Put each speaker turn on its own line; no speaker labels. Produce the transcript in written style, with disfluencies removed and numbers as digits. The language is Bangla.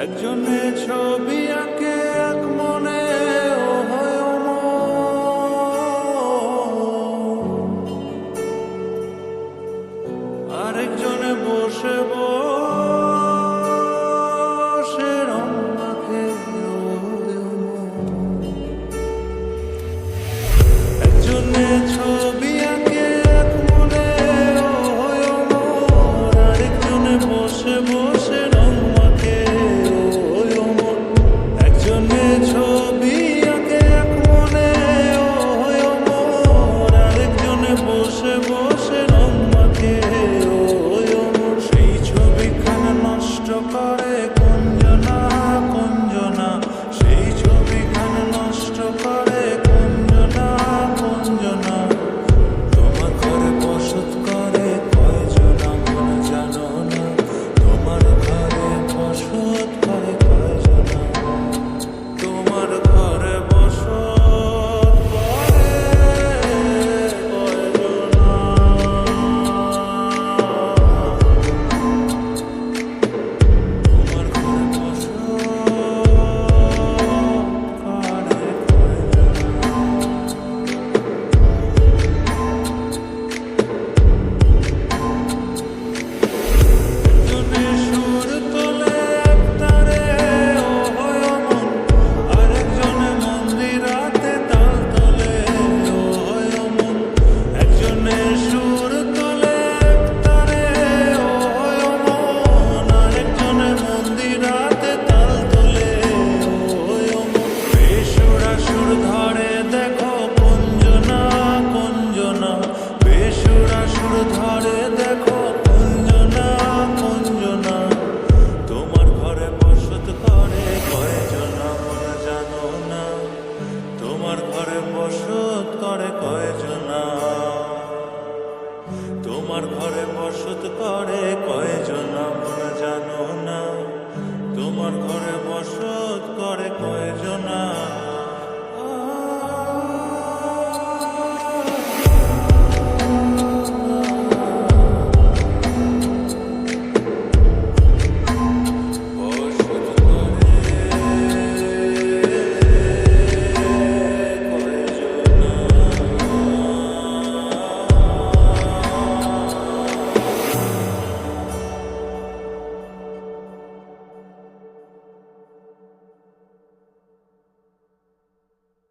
একজনে ছবি আঁকে এক মনে ও হয় আরেকজনে বসে বসে রং মাখে একজনে ছবি আঁকে এক মনে ও হয় আরেকজনে বসে বসে রং মাখে একজনে ছবি আঁকে এক মনে ও হয় আরেকজনে বসে বসে রং মাখে সেই ছবিখানা নষ্ট করে কুঞ্জনা কুঞ্জনা সেই ছবিখানা নষ্ট করে কুঞ্জনা কুঞ্জনা তোমার ঘরে বসত করে কয়জনা মনে জানো না তোমার ঘরে বসত করে কয়জনা তোমার ঘরে বসত করে কয়জনা তোমার ঘরে বসত করে একজনে সুর তোলে একতারে ও হয় মন আরেকজনে মন্দিরাতে তাল তোলে ও হয় মন একজনে সুর তোলে একতারে ও হয় মন আরেকজনে মন্দিরাতে তাল তোলে ও হয় মন বেসুরা সুর ধরে দেখো কুঞ্জনা কুঞ্জনা বেসুরা সুর ধরে দেখো কুঞ্জনা কুঞ্জনা তোমার ঘরে বসত করে কয়জনা মনে জানো না তোমার ঘরে বসত করে কয়জনা তোমার ঘরে বসত করে কয়জনা মনে জানো না তোমার ঘরে বসত করে কয়জনা